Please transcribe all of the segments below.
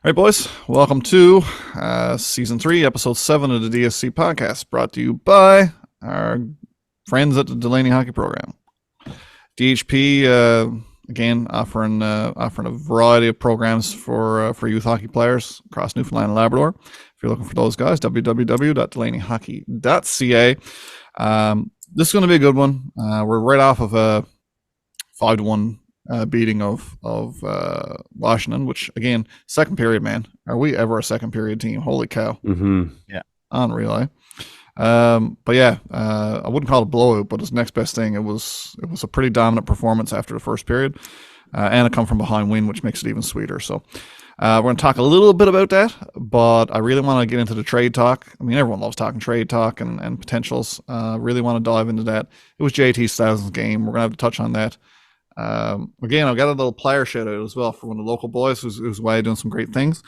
All right, boys, welcome to Season 3, Episode 7 of the DSC podcast, brought to you by our friends at the Delaney Hockey Program. DHP, again, offering a variety of programs for youth hockey players across Newfoundland and Labrador. If you're looking for those guys, www.delaneyhockey.ca. This is going to be a good one. We're right off of a 5-1 beating of Washington, which again, second period, man. Are we ever a second period team? Holy cow. Mm-hmm. Yeah. Unreal, eh? But yeah, I wouldn't call it a blowout, but it's next best thing. It was a pretty dominant performance after the first period, and a come from behind win, which makes it even sweeter. So we're going to talk a little bit about that, but I really want to get into the trade talk. I mean, everyone loves talking trade talk and potentials. Really want to dive into that. It was JT's thousands game. We're going to have to touch on that. Again, I've got a little player shout out as well for one of the local boys who's away doing some great things.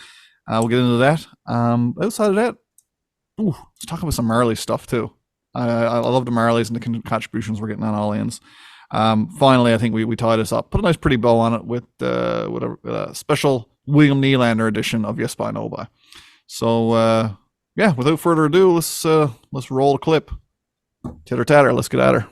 We'll get into that. Outside of that, let's talk about some Marlies stuff too. I love the Marlies and the contributions we're getting on all ends. Finally, I think we tie this up. Put a nice pretty bow on it with a special William Nylander edition of Yes by No By. So yeah, without further ado, let's roll the clip. Titter tatter, let's get at her.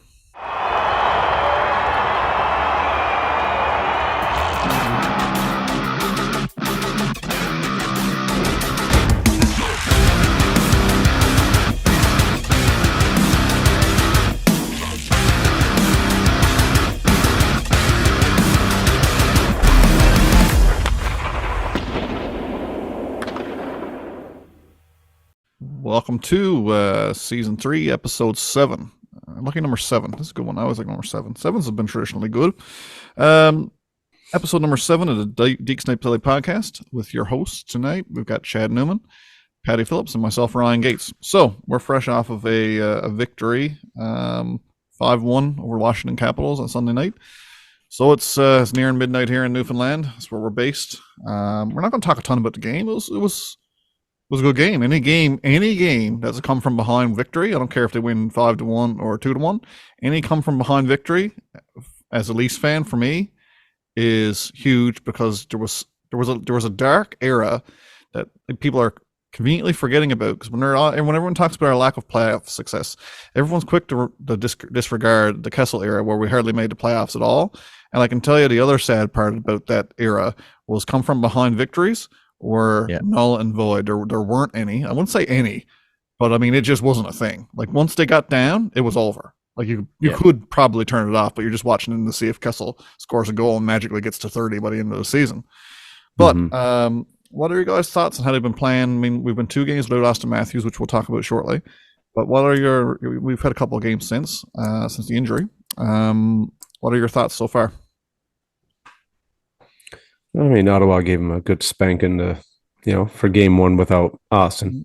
Welcome to Season 3, Episode 7. Lucky number 7. This is a good one. I always like number 7. 7s have been traditionally good. Episode number 7 of the Deke Snipe Daily podcast with your hosts tonight. We've got Chad Newman, Patty Phillips, and myself, Ryan Gates. So we're fresh off of a victory, 5-1 over Washington Capitals on Sunday night. So it's nearing midnight here in Newfoundland. That's where we're based. We're not going to talk a ton about the game. It was a good game. Any game that's a come from behind victory. I don't care if they win 5-1 or 2-1. Any come from behind victory, as a Leafs fan for me, is huge because there was a dark era that people are conveniently forgetting about. Because when everyone talks about our lack of playoff success, everyone's quick to disregard the Kessel era where we hardly made the playoffs at all. And I can tell you the other sad part about that era was come from behind victories were null and void. There weren't any. I wouldn't say any, but I mean, it just wasn't a thing. Like once they got down, it was over. Like you could probably turn it off, but you're just watching them to see if Kessel scores a goal and magically gets to 30 by the end of the season. But what are your guys' thoughts on how they've been playing? I mean, we've been 2 games without Austin Matthews, which we'll talk about shortly. But we've had a couple of games since the injury. What are your thoughts so far? I mean, Ottawa gave him a good spanking for game 1 without Austin.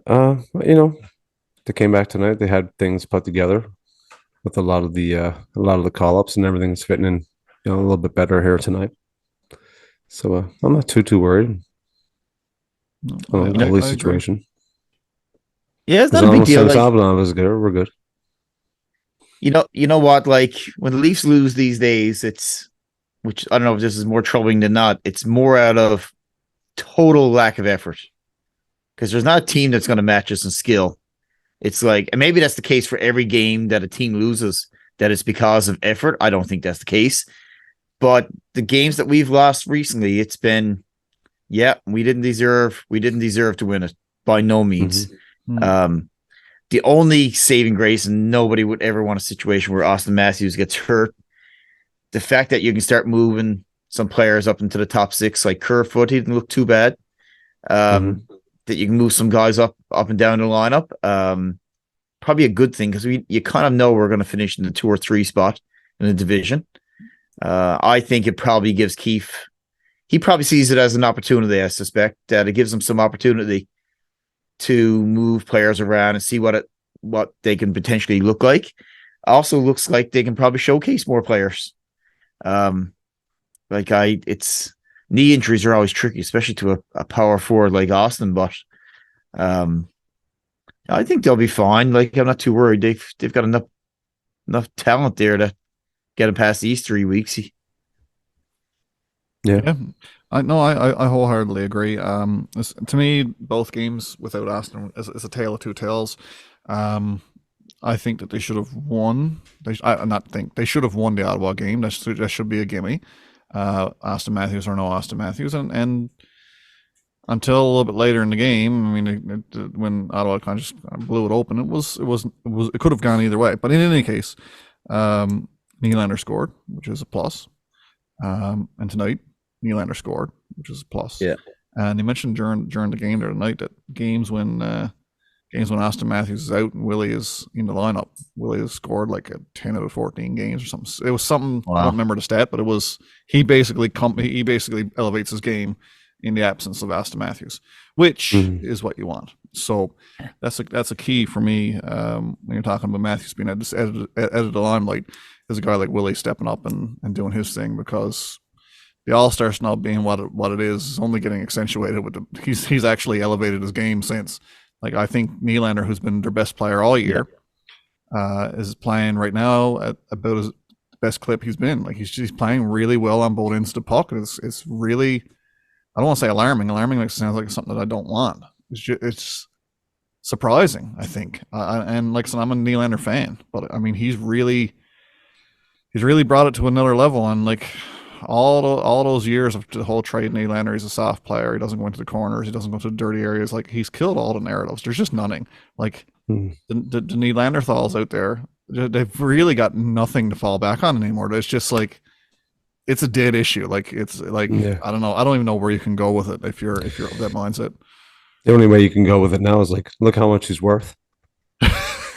They came back tonight. They had things put together with a lot of the call-ups, and everything's fitting in a little bit better here tonight. So I'm not too worried on the Leafs situation. Yeah, it's not a big deal. We're good. You know what? Like when the Leafs lose these days, which I don't know if this is more troubling than not, it's more out of total lack of effort. Because there's not a team that's going to match us in skill. It's like, and maybe that's the case for every game that a team loses, that it's because of effort. I don't think that's the case. But the games that we've lost recently, it's been, we didn't deserve to win it by no means. Mm-hmm. The only saving grace, and nobody would ever want a situation where Austin Matthews gets hurt. The fact that you can start moving some players up into the top 6, like Kerfoot, he didn't look too bad. That you can move some guys up and down the lineup. Probably a good thing because you kind of know we're going to finish in the 2 or 3 spot in the division. I think it probably gives Keefe. He probably sees it as an opportunity. I suspect that it gives him some opportunity to move players around and see what they can potentially look like. Also looks like they can probably showcase more players. It's knee injuries are always tricky, especially to a power forward like Austin. But I think they'll be fine. Like I'm not too worried. They've got enough talent there to get him past these 3 weeks. Yeah. I wholeheartedly agree. To me, both games without Aston is a tale of two tales. I think that they should have won. They should have won the Ottawa game. That should be a gimme. Austin Matthews or no Austin Matthews, and until a little bit later in the game, I mean, when Ottawa kind of just blew it open, it could have gone either way. But in any case, Nylander scored, which is a plus. And tonight, Nylander scored, which is a plus. Yeah. And they mentioned during the game there tonight that games when Austin Matthews is out and Willie is in the lineup, Willie has scored like a 10 out of 14 games or something. It was something. Wow. I don't remember the stat, but it was he basically elevates his game in the absence of Austin Matthews, which is what you want. So that's a key for me when you're talking about Matthews being out of the limelight. Is a guy like Willie stepping up and doing his thing, because the All-Star snub being what it is only getting accentuated with he's actually elevated his game since. Like, I think Nylander, who's been their best player all year, is playing right now at about his best clip he's been. Like, he's playing really well on both ends of the puck. It's really, I don't want to say alarming. Alarming makes it sound like something that I don't want. It's surprising, I think. And like I said, I'm a Nylander fan, but I mean, he's really brought it to another level. And like all those years of the whole trade, Nylander, he's a soft player. He doesn't go into the corners. He doesn't go to the dirty areas. Like, he's killed all the narratives. There's just nothing. Like the Nylanderthals out there, they've really got nothing to fall back on anymore. It's just like, it's a dead issue. Like, it's like, I don't know. I don't even know where you can go with it if you're of that mindset. The only way you can go with it now is like, look how much he's worth.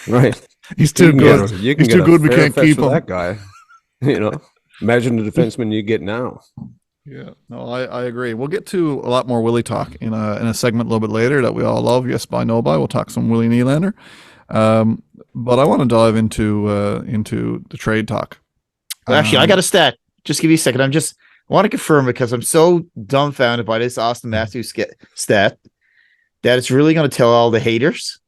Right. He's too good. He's too good. We can't keep him. That guy. You know, imagine the defenseman you get now. Yeah, no, I agree. We'll get to a lot more Willie talk in a segment a little bit later that we all love. Yes, by no by. We'll talk some Willie Nylander. But I want to dive into the trade talk. Actually, I got a stat. Just give you a second. I want to confirm, because I'm so dumbfounded by this Austin Matthews stat that it's really going to tell all the haters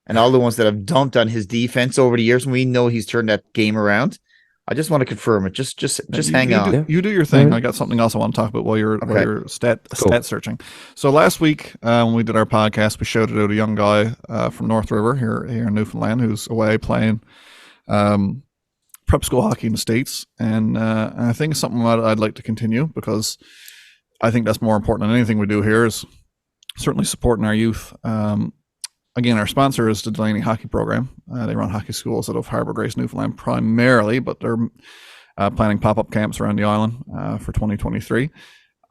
and all the ones that have dumped on his defense over the years. And we know he's turned that game around. I just want to confirm it. Just hang on. You do your thing. I got something else I want to talk about while you're stat searching. So last week when we did our podcast, we shouted out a young guy from North River here in Newfoundland who's away playing prep school hockey in the States, and I think it's something that I'd like to continue, because I think that's more important than anything we do here, is certainly supporting our youth. Again, our sponsor is the Delaney Hockey Program. They run hockey schools out of Harbour Grace, Newfoundland primarily, but they're planning pop-up camps around the island for 2023.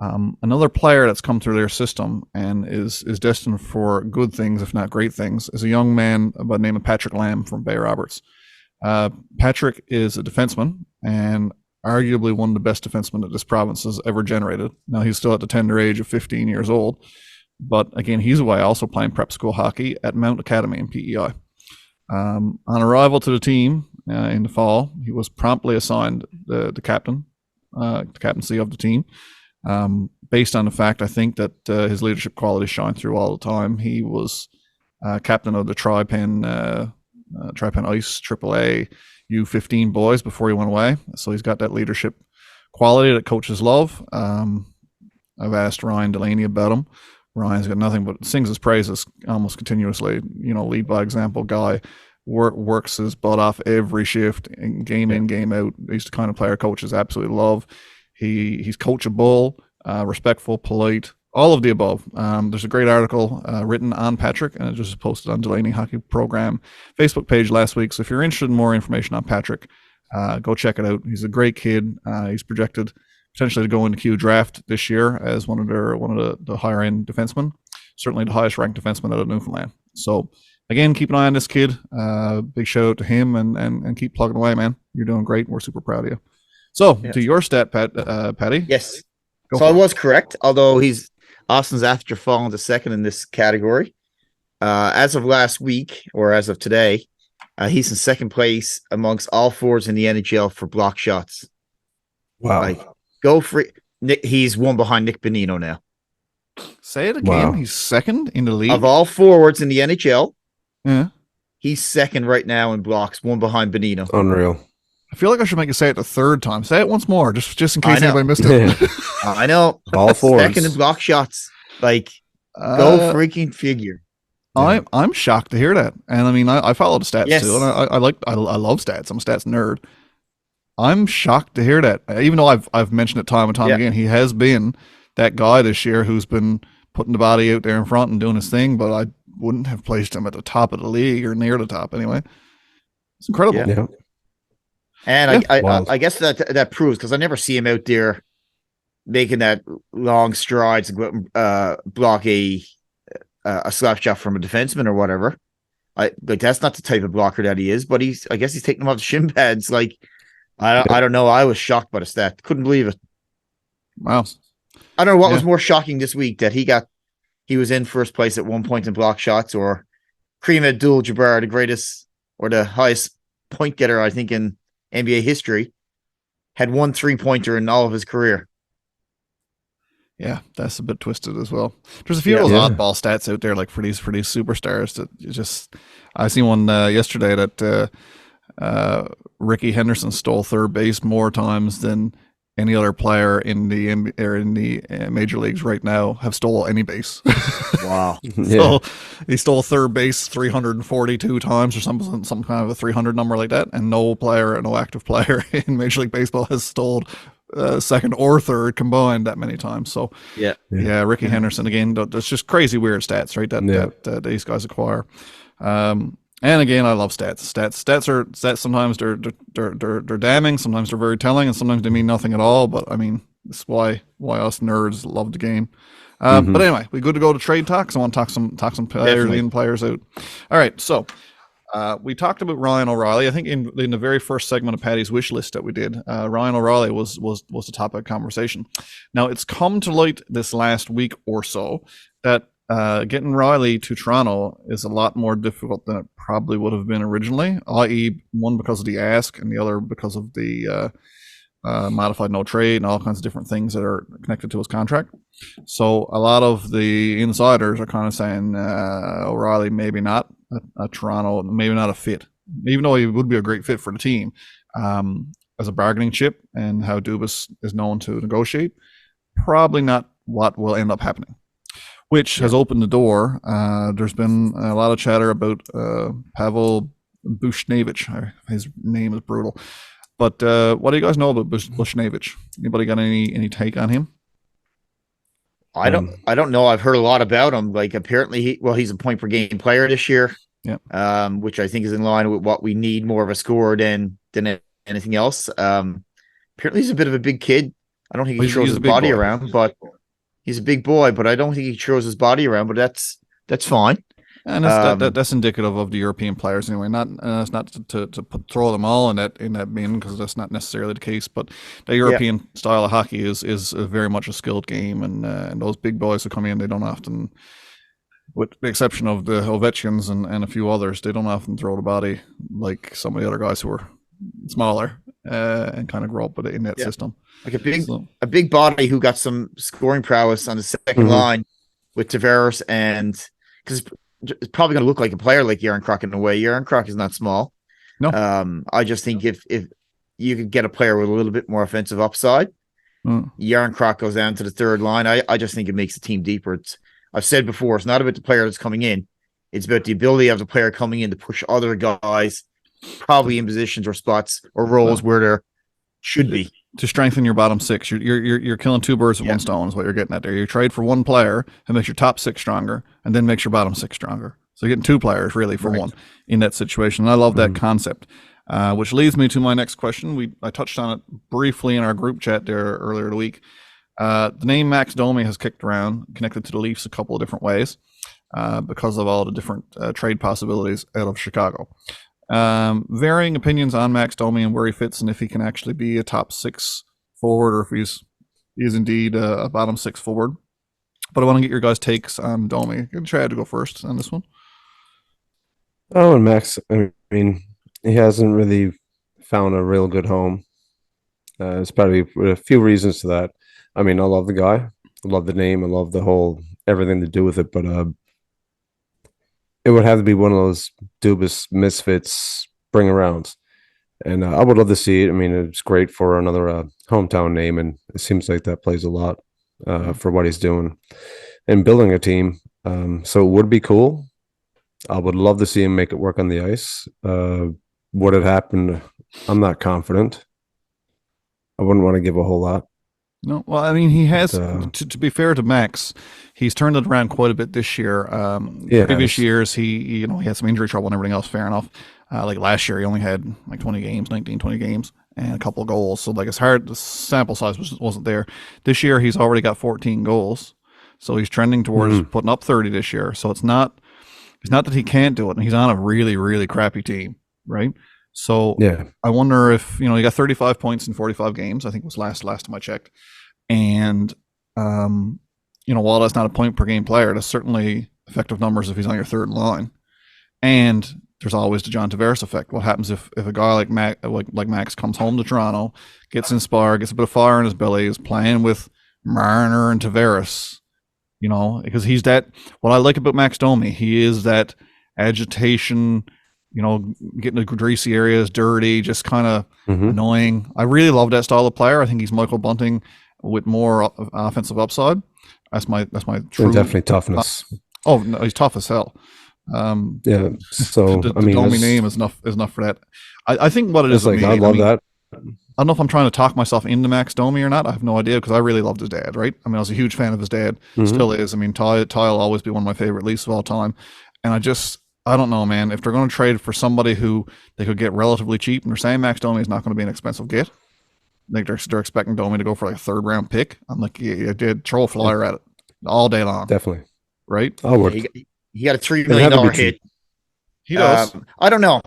Another player that's come through their system and is destined for good things, if not great things, is a young man by the name of Patrick Lambe from Bay Roberts. Patrick is a defenseman and arguably one of the best defensemen that this province has ever generated. Now, he's still at the tender age of 15 years old, but again, he's away also playing prep school hockey at Mount Academy in PEI. On arrival to the team in the fall, he was promptly assigned the captaincy of the team, based on the fact, I think, that his leadership qualities shine through all the time. He was captain of the Tri-Pen Ice AAA U15 boys before he went away. So he's got that leadership quality that coaches love. I've asked Ryan Delaney about him. Ryan's got nothing but sings his praises almost continuously. You know, lead by example guy, works his butt off every shift, and game in, game out. He's the kind of player coaches absolutely love. He's coachable, respectful, polite, all of the above. There's a great article written on Patrick, and it just posted on Delaney Hockey Program Facebook page last week. So if you're interested in more information on Patrick, go check it out. He's a great kid. He's projected potentially to go in the Q draft this year as one of the higher end defensemen, certainly the highest ranked defenseman out of Newfoundland. So again, keep an eye on this kid. Big shout out to him, and keep plugging away, man. You're doing great. We're super proud of you. So to your stat, Patty. Yes. So I was correct, although Austin's after falling to second in this category. As of last week, or as of today, he's in second place amongst all forwards in the NHL for block shots. Wow. Go for Nick. He's one behind Nick Bonino now. Say it again. Wow. He's second in the league. Of all forwards in the NHL, yeah, he's second right now in blocks, one behind Bonino. Unreal. I feel like I should make you say it the third time. Say it once more, just in case I know. anybody missed it. I know. All fours. Second and block shots. Like, go freaking figure. I'm shocked to hear that, and I mean I follow the stats Yes. too, and I love stats. I'm a stats nerd. I'm shocked to hear that, even though I've mentioned it time and time again. He has been that guy this year who's been putting the body out there in front and doing his thing, but I wouldn't have placed him at the top of the league or near the top anyway. It's incredible. Yeah. And I guess that proves, because I never see him out there making that long strides and go out and block a slap shot from a defenseman or whatever. That's not the type of blocker that he is, but I guess he's taking him off the shin pads. Like, I don't know. I was shocked by the stat. Couldn't believe it. Wow. I don't know what was more shocking this week, that he was in first place at one point in block shots, or Kareem Abdul-Jabbar, the greatest or the highest point getter, I think, in NBA history, had 1 3-pointer in all of his career. Yeah, that's a bit twisted as well. There's a few of those oddball stats out there, like for these superstars that you just. I seen one yesterday that Ricky Henderson stole third base more times than any other player in the major leagues right now have stole any base. Wow! So he stole third base 342 times, or some kind of a 300 number like that, and no active player in Major League Baseball has stole second or third combined that many times. So Ricky Henderson again. That's just crazy weird stats, right? That these guys acquire. And again, I love stats. Stats. Sometimes they're damning. Sometimes they're very telling, and sometimes they mean nothing at all. But I mean, that's why us nerds love the game. But anyway, we good to go to trade talks. I want to talk some players in, players out. All right, so we talked about Ryan O'Reilly. I think in the very first segment of Paddy's wish list that we did, Ryan O'Reilly was the topic of conversation. Now it's come to light this last week or so that getting Riley to Toronto is a lot more difficult than it probably would have been originally, i.e. one because of the ask and the other because of the modified no trade and all kinds of different things that are connected to his contract. So a lot of the insiders are kind of saying O'Reilly maybe not a Toronto, maybe not a fit, even though he would be a great fit for the team as a bargaining chip, and how Dubas is known to negotiate. Probably not what will end up happening, which has opened the door. There's been a lot of chatter about Pavel Bushnevich. His name is brutal. But what do you guys know about Bushnevich? Anybody got any take on him? I don't know. I've heard a lot about him. Like, apparently he's a point per game player this year. Yeah. Which I think is in line with what we need, more of a scorer than anything else. Apparently he's a bit of a big kid. I don't think he throws his body around, but he's a big boy, but I don't think he throws his body around, but that's fine. And that's indicative of the European players anyway. It's not to throw them all in that bin, because that's not necessarily the case. But the European style of hockey is very much a skilled game, and those big boys who come in, they don't often, with the exception of the Ovechkins and a few others, they don't often throw the body like some of the other guys who are smaller and kind of grow up in that system. Like a big body who got some scoring prowess on the second line with Tavares, and because it's probably going to look like a player like Jaromir Krok in a way. Jaromir Krok is not small. No. I just think if you could get a player with a little bit more offensive upside, Jaromir Krok goes down to the third line. I just think it makes the team deeper. I've said before, it's not about the player that's coming in. It's about the ability of the player coming in to push other guys, probably in positions or spots or roles where there should be. To strengthen your bottom six. You're killing two birds with one stone is what you're getting at there. You trade for one player and makes your top six stronger, and then makes your bottom six stronger. So you're getting two players really for one in that situation. And I love that concept, which leads me to my next question. I touched on it briefly in our group chat there earlier in the week. The name Max Domi has kicked around, connected to the Leafs a couple of different ways because of all the different trade possibilities out of Chicago. Varying opinions on Max Domi and where he fits, and if he can actually be a top six forward, or if he's indeed a bottom six forward. But I want to get your guys' takes on Domi. I'm going to try to go first on this one. Oh, and Max, I mean, he hasn't really found a real good home. There's probably a few reasons to that. I mean, I love the guy. I love the name. I love the whole everything to do with it. But it would have to be one of those Dubas misfits bring arounds. And I would love to see it. I mean, it's great for another hometown name, and it seems like that plays a lot for what he's doing and building a team. So it would be cool. I would love to see him make it work on the ice. Would it happen? I'm not confident. I wouldn't want to give a whole lot. No, well, I mean, he has, to be fair to Max, he's turned it around quite a bit this year. Previous years, he had some injury trouble and everything else, fair enough. Like last year, he only had like 20 games, and a couple of goals. So like it's hard, the sample size wasn't there. This year, he's already got 14 goals. So he's trending towards putting up 30 this year. So it's not that he can't do it. And he's on a really, really crappy team, right? So I wonder if, he got 35 points in 45 games, I think was last time I checked. And, while that's not a point per game player, that's certainly effective numbers if he's on your third line. And there's always the John Tavares effect. What happens if a guy like Max comes home to Toronto, gets inspired, gets a bit of fire in his belly, is playing with Marner and Tavares, because he's that, what I like about Max Domi, he is that agitation, getting the greasy areas dirty, just kind of annoying. I really love that style of player. I think he's Michael Bunting with more offensive upside. That's my true. And definitely toughness. Oh no, he's tough as hell. So the Domi name is enough for that. I think what it is. Like, I love that. I don't know if I'm trying to talk myself into Max Domi or not. I have no idea because I really loved his dad. Right? I mean, I was a huge fan of his dad. Still is. I mean, Ty will always be one of my favorite Leafs of all time. And I don't know, man. If they're going to trade for somebody who they could get relatively cheap, and they're saying Max Domi is not going to be an expensive get, like they're expecting Domi to go for like a third round pick. I'm like, yeah, did throw a flyer at it all day long. Definitely. Right? He got a $3 million hit. He does. I don't know.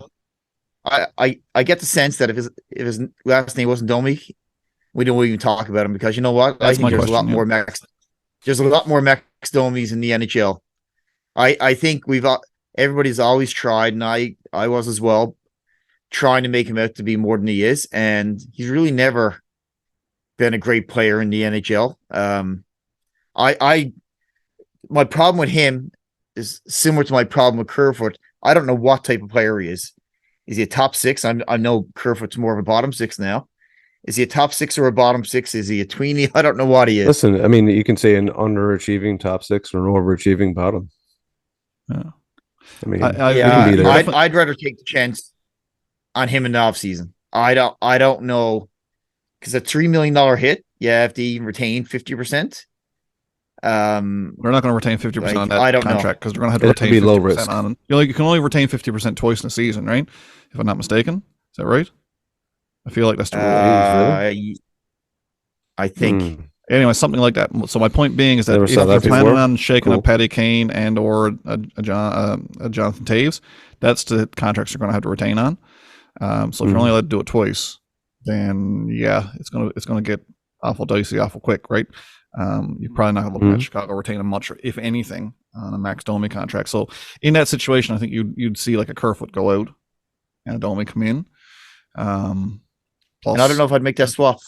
I get the sense that if his last name wasn't Domi, we don't even talk about him because you know what? That's I think there's a lot more Max. There's a lot more Max Domis in the NHL. I think everybody's always tried, and I was as well, trying to make him out to be more than he is, and he's really never been a great player in the NHL. My problem with him is similar to my problem with Kerfoot. I don't know what type of player he is. Is he a top six? I know Kerfoot's more of a bottom six now. Is he a top six or a bottom six? Is he a tweenie? I don't know what he is. Listen, I mean, you can say an underachieving top six or an overachieving bottom. Yeah. I mean, I'd rather take the chance on him in the offseason. I don't know, because a $3 million hit, you have to even retain 50%. They're not going to retain 50% on that contract because they're going to have to retain 50% low risk. on it. You can only retain 50% twice in a season, right? If I'm not mistaken, is that right? I feel like that's the rule. I think. Anyway, something like that. So my point being is that if they're planning on shaking up Patty Kane and or a Jonathan Taves, that's the contracts they're going to have to retain on. So if you're only allowed to do it twice, then yeah, it's gonna get awful dicey, awful quick, right? You're probably not going to look at Chicago retaining much, if anything, on a Max Domi contract. So in that situation, I think you'd see like a Kerfoot go out and a Domi come in. Plus, and I don't know if I'd make that swap.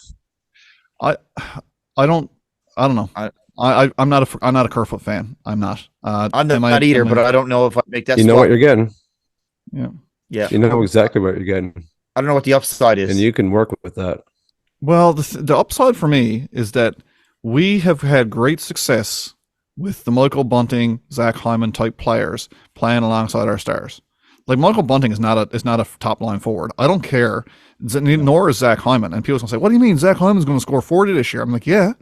I don't know. I'm not a Kerfoot fan. I'm not. I'm not either, but I don't know if I'd make that swap. You know what you're getting. Yeah. You know exactly what you're getting. I don't know what the upside is. And you can work with that. Well, the upside for me is that we have had great success with the Michael Bunting, Zach Hyman type players playing alongside our stars. Like Michael Bunting is not a top line forward. I don't care. Nor is Zach Hyman. And people are going to say, what do you mean Zach Hyman's going to score 40 this year? I'm like, yeah,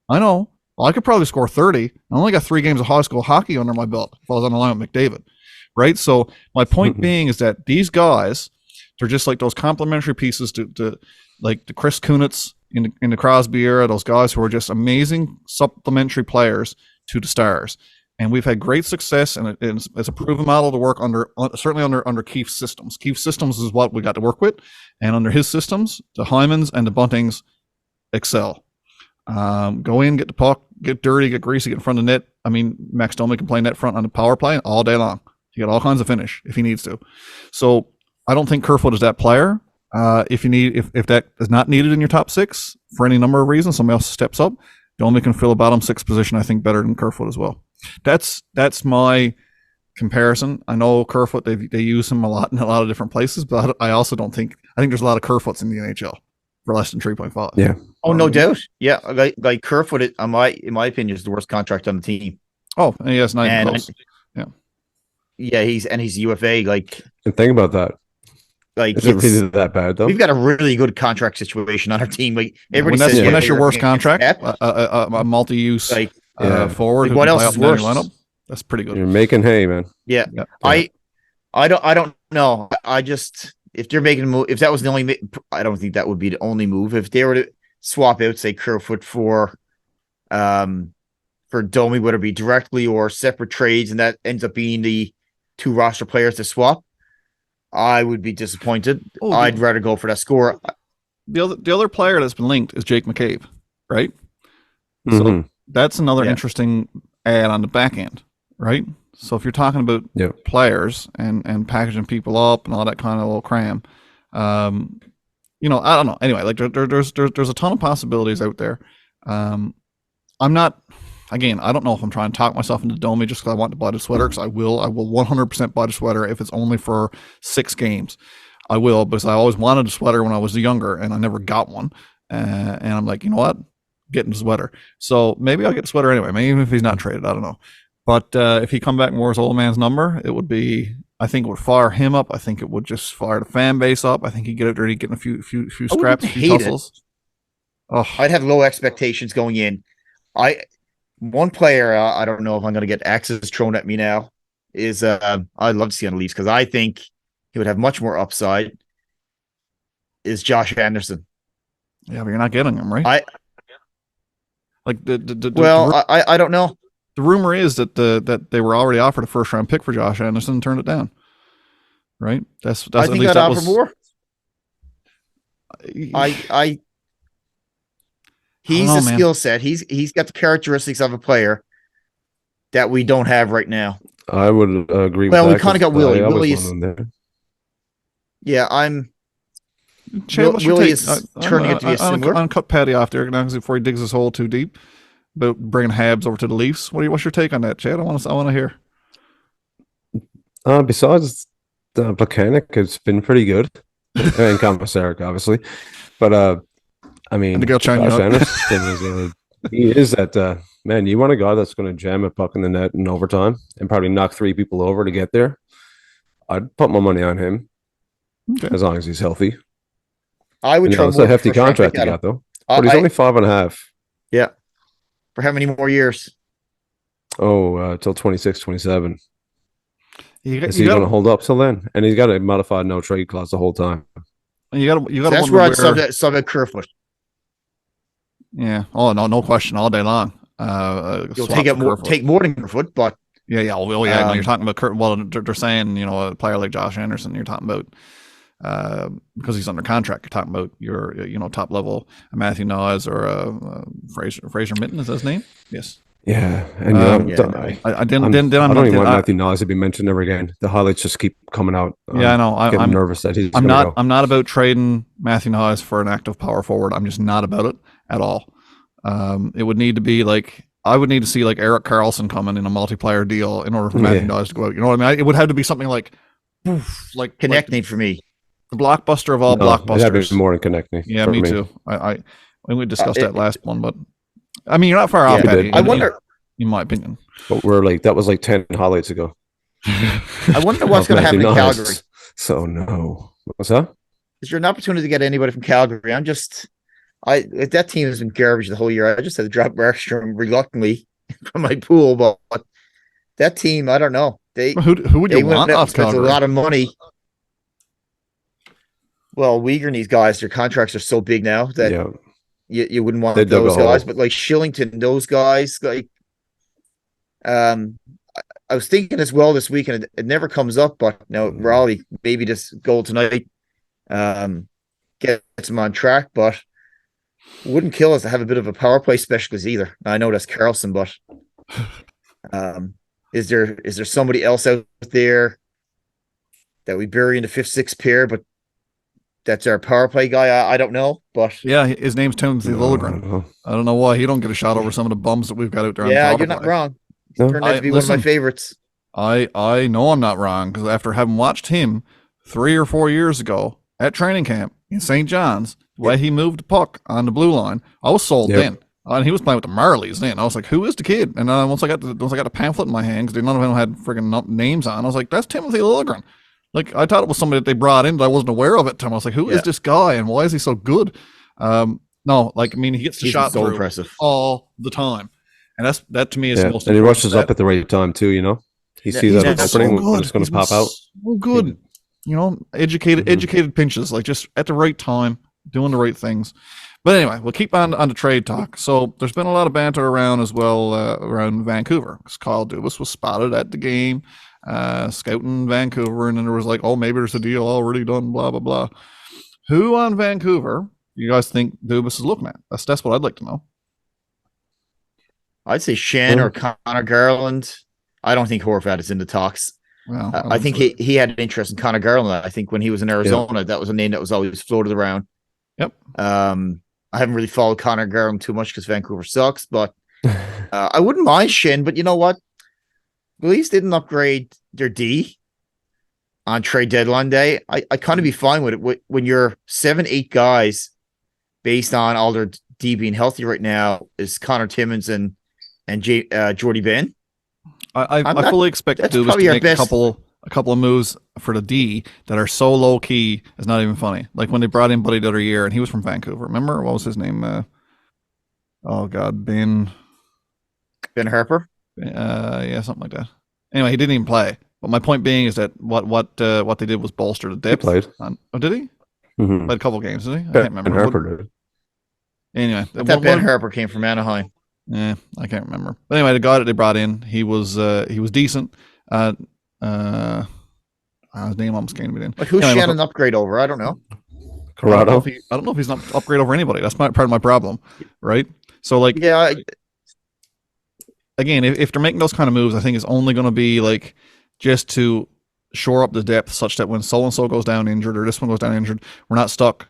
I know. Well, I could probably score 30. I only got 3 games of high school hockey under my belt if I was on the line with McDavid. Right? So my point being is that these guys, they're just like those complementary pieces to like the Chris Kunitz in the Crosby era, those guys who are just amazing supplementary players to the stars. And we've had great success, and it's a proven model to work certainly under Keefe's systems. Keefe's systems is what we got to work with, and under his systems, the Hymans and the Buntings excel. Go in, get the puck, get dirty, get greasy, get in front of the net. I mean, Max Domi can play net front on the power play all day long. He got all kinds of finish if he needs to. So I don't think Kerfoot is that player. If that is not needed in your top 6 for any number of reasons, somebody else steps up. Domi can fill a bottom 6 position, I think, better than Kerfoot as well. That's my comparison, I know Kerfoot, they use him a lot in a lot of different places, but I also don't think, I think there's a lot of Kerfoots in the NHL for less than 3.5. Yeah. Oh, no doubt. Yeah, like Kerfoot, in my opinion, is the worst contract on the team. Oh, and he has 9 goals. Yeah, he's UFA. Like, And think about that. Like, is it really that bad though? We've got a really good contract situation on our team. Like, when that's your worst contract, a multi-use forward. Like, what else is worse? Lineup, that's pretty good. You're making hay, man. Yeah. I don't know. I just, if they're making a move, if that was the only, I don't think that would be the only move. If they were to swap out, say, Kerfoot for Domi, whether it be directly or separate trades, and that ends up being the 2 roster players to swap, I would be disappointed. I'd rather go for that score. The other player that's been linked is Jake McCabe, right? Mm-hmm. So that's another interesting add on the back end, right? So if you're talking about players and packaging people up and all that kind of little cram, I don't know. Anyway, like there's a ton of possibilities out there. I'm not. Again, I don't know if I'm trying to talk myself into Domi just because I want to buy the sweater, because I will 100% buy the sweater if it's only for 6 games. I will, because I always wanted a sweater when I was younger and I never got one. And I'm like, you know what? Getting the sweater. So maybe I'll get the sweater anyway, maybe even if he's not traded, I don't know. But if he come back and wears old man's number, it would be, I think it would fire him up. I think it would just fire the fan base up. I think he'd get out there, he'd get a few scraps, a few tussles. Oh. I'd have low expectations going in. One player, I don't know if I'm going to get axes thrown at me now, is I'd love to see on the Leafs because I think he would have much more upside, is Josh Anderson. Yeah, but you're not getting him, right? I don't know. The rumor is that they were already offered a first-round pick for Josh Anderson and turned it down. Right? That's I think I'd offer more. He's a skill set. He's got the characteristics of a player that we don't have right now. I would agree with that. Well, we kind of got Willie. Willie is. Yeah, Willie is turning it to be a similar. I'm cut Patty off there now before he digs his hole too deep. About bringing Habs over to the Leafs. What's your take on that, Chad? I want to hear. Besides the mechanic, it's been pretty good. And Komisarek, obviously, but I mean, Josh Anderson he is that man. You want a guy that's going to jam a puck in the net in overtime and probably knock 3 people over to get there. I'd put my money on him as long as he's healthy. I would. It's a hefty contract he got though, but he's only 5.5. Yeah. For how many more years? Oh, till 26, 27. Is he going to hold up till then? And he's got a modified no trade clause the whole time. You got. That's where I'd sub at Kerfoot. Yeah. Oh no question all day long. You'll take more than Kerfoot, but yeah. No, you're talking about Kerfoot. Well, they're saying a player like Josh Anderson. You're talking about because he's under contract. You're talking about your top level Matthew Nyes or Fraser Mitten is his name. Yes. Yeah, and I don't even want Matthew Nyes to be mentioned ever again. The highlights just keep coming out. Yeah, I know. I'm nervous that he's. I'm not about trading Matthew Nyes for an active power forward. I'm just not about it at all. It would need to be like I would need to see like Erik Karlsson coming in a multiplayer deal in order for Matthew Nyes to go out. You know what I mean? It would have to be something like connecting for me. The blockbuster of all blockbusters. It'd have to be more than connecting. Yeah, me too. We discussed that last one, but. I mean, you're not far off. I wonder, in my opinion. But that was like 10 highlights ago. I wonder what's going to happen in Calgary. So no, what's that? Is there an opportunity to get anybody from Calgary? That team has been garbage the whole year. I just had to drop Markstrom reluctantly from my pool, but that team, I don't know. Who would you want off Calgary? It's a lot of money. Well, Weegar and these guys, their contracts are so big now that. You wouldn't want those guys, but like Shillington, those guys, like, I was thinking as well this week, and it never comes up, but now Raleigh, maybe this goal tonight gets them on track, but wouldn't kill us to have a bit of a power play specialist either. I know that's Karlsson, but is there somebody else out there that we bury in the 5th, 6th pair, but that's our power play guy. I don't know, but yeah, his name's Timothy Liljegren. I don't know why he don't get a shot over some of the bums that we've got out there. Yeah, you're not wrong. He's turned out to be one of my favorites. I know I'm not wrong because after having watched him 3 or 4 years ago at training camp in St. John's, the way he moved the puck on the blue line, I was sold then. And he was playing with the Marlies then. I was like, "Who is the kid?" And once I got the pamphlet in my hand, because none of them had friggin' names on, I was like, "That's Timothy Liljegren." Like I thought it was somebody that they brought in that I wasn't aware of at the time. I was like, "Who is this guy and why is he so good?" No, like I mean, he gets the shot so through impressive all the time, and that to me is the most. And he rushes up at the right time too. You know, he sees that opening when it's going to pop out. So good, you know, educated pinches, like just at the right time, doing the right things. But anyway, we'll keep on the trade talk. So there's been a lot of banter around as well around Vancouver because Kyle Dubas was spotted at the game, scouting Vancouver, and then there was like, oh, maybe there's a deal already done, blah blah blah. Who on Vancouver you guys think Dubas is looking at? That's what I'd like to know. I'd say Shen or Connor Garland. I don't think Horvat is in the talks. Well, I think he had an interest in Connor Garland. I think when he was in Arizona, that was a name that was always floated around. Yep. I haven't really followed Connor Garland too much because Vancouver sucks, but I wouldn't mind Shen. But you know what? The Leafs didn't upgrade their D on trade deadline day. I kind of be fine with it when you're 7-8 guys based on all their D being healthy right now is Connor Timmins and Jordy Ben. I fully expect Dubas to make a couple of moves for the D that are so low key it's not even funny. Like when they brought in Buddy the other year and he was from Vancouver. Remember what was his name? Oh God, Ben Harper. Yeah, something like that. Anyway, he didn't even play. But my point being is that what they did was bolster the depth. He played. Did he? Mm-hmm. Played a couple games, did he? I Ben can't remember. Harper did. Anyway, that Ben Harper came from Anaheim. Yeah, I can't remember. But anyway, the guy that they brought in, he was decent. His name almost came to me then. Like who's Shannon upgrade over? I don't know. Corrado. I don't know if he's not upgrade over anybody. That's part of my problem, right? So like, yeah. Again, if they're making those kind of moves, I think it's only going to be like just to shore up the depth, such that when so and so goes down injured or this one goes down injured, we're not stuck